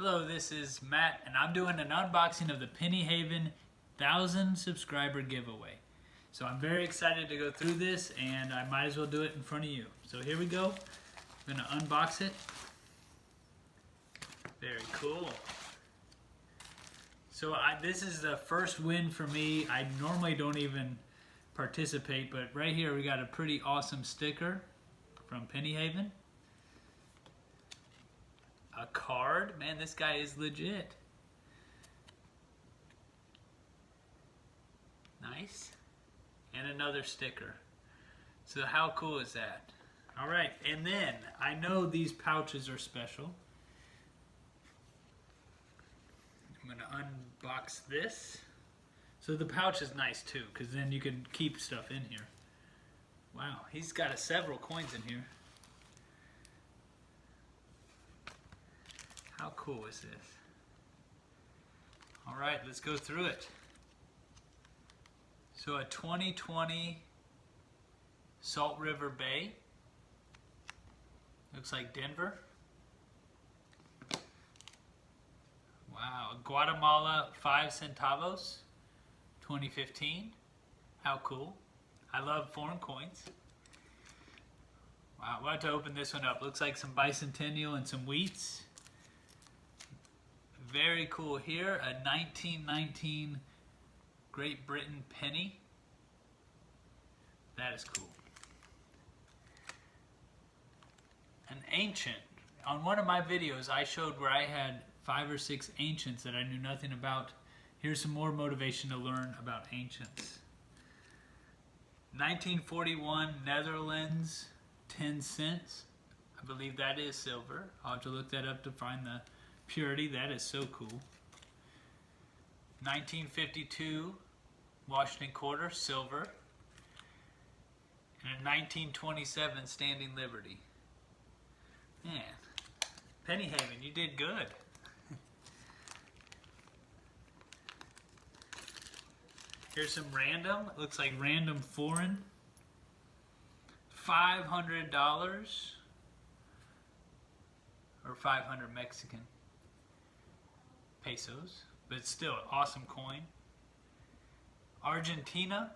Hello, this is Matt, and I'm doing an unboxing of the Penny Haven 1,000 subscriber giveaway. So I'm very excited to go through this, and I might as well do it in front of you. So here we go. I'm going to unbox it. Very cool. So this is the first win for me. I normally don't even participate, but right here we got a pretty awesome sticker from Penny Haven. A card. Man, this guy is legit. Nice. And another sticker. So how cool is that? Alright, and then I know these pouches are special. I'm going to unbox this. So the pouch is nice too, because then you can keep stuff in here. Wow, he's got several coins in here. How cool is this? All right, let's go through it. So a 2020 Salt River Bay. Looks like Denver. Wow, Guatemala 5 centavos, 2015. How cool. I love foreign coins. Wow, we'll have to open this one up. Looks like some bicentennial and some wheats. Very cool here, a 1919 Great Britain penny. That is cool. An ancient. On one of my videos, I showed where I had 5 or 6 ancients that I knew nothing about. Here's some more motivation to learn about ancients. 1941 Netherlands, 10 cents. I believe that is silver. I'll have to look that up to find the purity. That is so cool. 1952 Washington quarter, silver. And a 1927 Standing Liberty. Man, Penny Haven, you did good. Here's some random. It looks like random foreign. $500 or 500 Mexican pesos, but it's still an awesome coin. Argentina,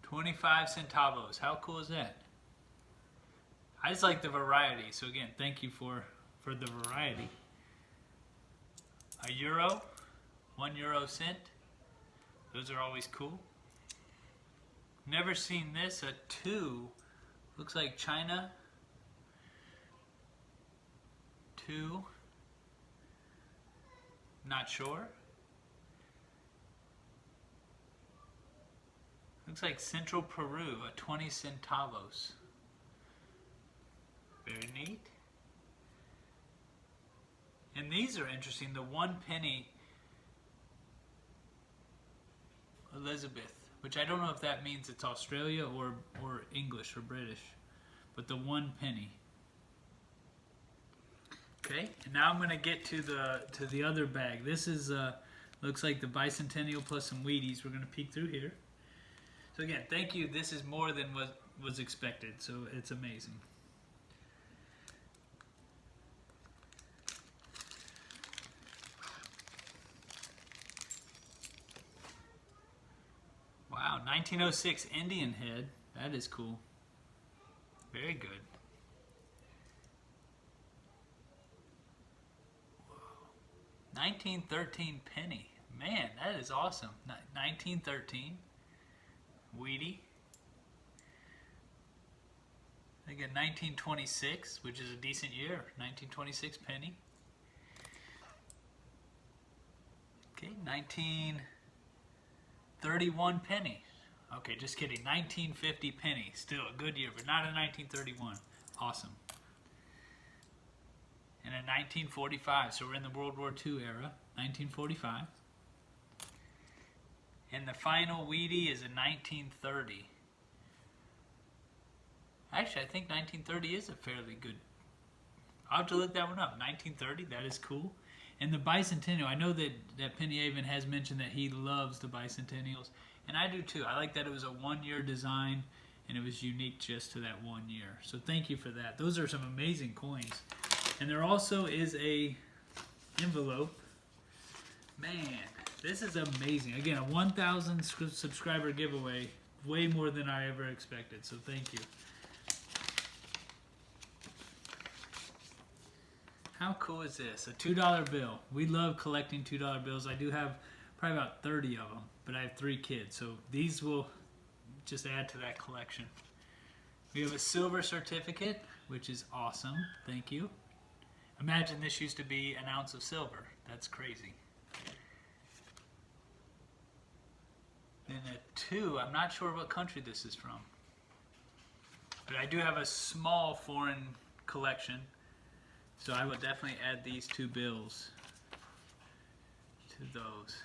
25 centavos. How cool is that? I just like the variety. So again, thank you for the variety. A euro, 1 euro cent. Those are always cool. Never seen this. A 2. Looks like China. 2. Not sure. Looks like Central Peru, a 20 centavos. Very neat. And these are interesting. The 1 penny Elizabeth, which I don't know if that means it's Australia or English or British, but the 1 penny. Okay, and now I'm going to get to the other bag. This is looks like the bicentennial plus some Wheaties. We're going to peek through here. So again, thank you. This is more than what was expected, so it's amazing. Wow, 1906 Indian head. That is cool. Very good. 1913 penny. Man, that is awesome. 1913. Wheatie. I think a 1926, which is a decent year. 1926 penny. Okay, 1931 penny. Okay, just kidding. 1950 penny. Still a good year, but not a 1931. Awesome. And in 1945, so we're in the World War II era, 1945. And the final Wheatie is in 1930. Actually, I think 1930 is a fairly good. I'll have to look that one up. 1930, that is cool. And the bicentennial, I know that Penny Haven has mentioned that he loves the bicentennials, and I do too. I like that it was a 1-year design, and it was unique just to that 1 year. So thank you for that. Those are some amazing coins. And there also is a envelope. Man, this is amazing. Again, a 1,000 subscriber giveaway. Way more than I ever expected, so thank you. How cool is this? A $2 bill. We love collecting $2 bills. I do have probably about 30 of them, but I have 3 kids, so these will just add to that collection. We have a silver certificate, which is awesome. Thank you. Imagine this used to be an ounce of silver. That's crazy. Then a 2, I'm not sure what country this is from, but I do have a small foreign collection, so I would definitely add these 2 bills to those.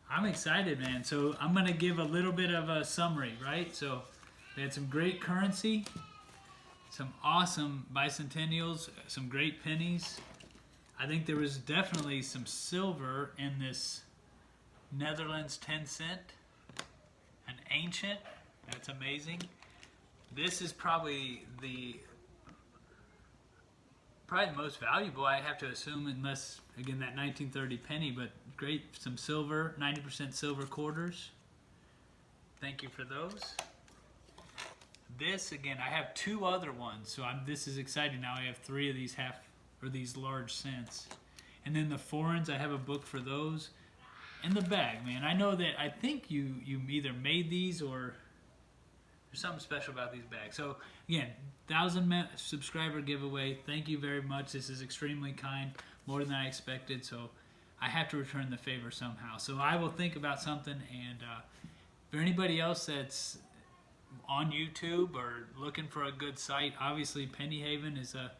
I'm excited, man. So I'm going to give a little bit of a summary, right? So we had some great currency, some awesome bicentennials, some great pennies. I think there was definitely some silver in this Netherlands 10 cent, an ancient. That's amazing. This is probably the most valuable, I have to assume, unless, again, that 1930 penny, but great, some silver, 90% silver quarters. Thank you for those. This, again, I have 2 other ones, so this is exciting. Now I have 3 of these these large cents. And then the foreigns, I have a book for those. And the bag, man. I know that, I think you either made these or there's something special about these bags. So again, 1,000 subscriber giveaway. Thank you very much. This is extremely kind, more than I expected. So I have to return the favor somehow. So I will think about something. And for anybody else that's on YouTube or looking for a good site, obviously Penny Haven is a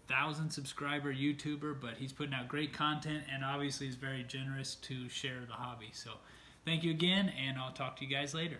1,000 subscriber YouTuber, but he's putting out great content and obviously is very generous to share the hobby. So thank you again, and I'll talk to you guys later.